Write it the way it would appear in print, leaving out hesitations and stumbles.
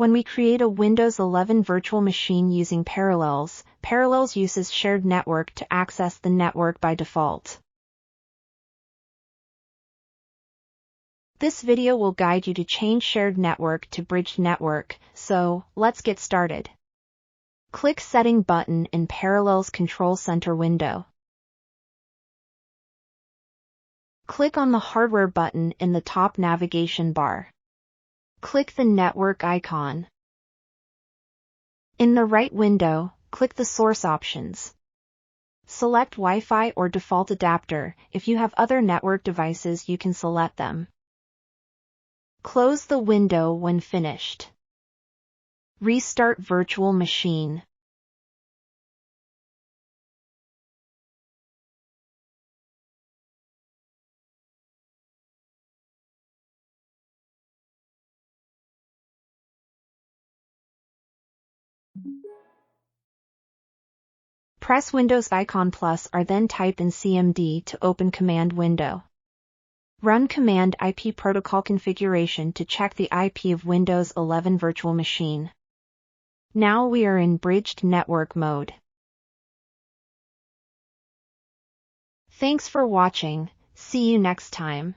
When we create a Windows 11 virtual machine using Parallels, Parallels uses shared network to access the network by default. This video will guide you to change shared network to bridged network, so let's get started. Click Setting button in Parallels Control Center window. Click on the Hardware button in the top navigation bar. Click the network icon. In the right window, click the source options. Select Wi-Fi or default adapter. If you have other network devices, you can select them. Close the window when finished. Restart virtual machine. Press Windows icon plus or then type in CMD to open command window. Run command IP protocol configuration to check the IP of Windows 11 virtual machine. Now we are in bridged network mode. Thanks for watching. See you next time.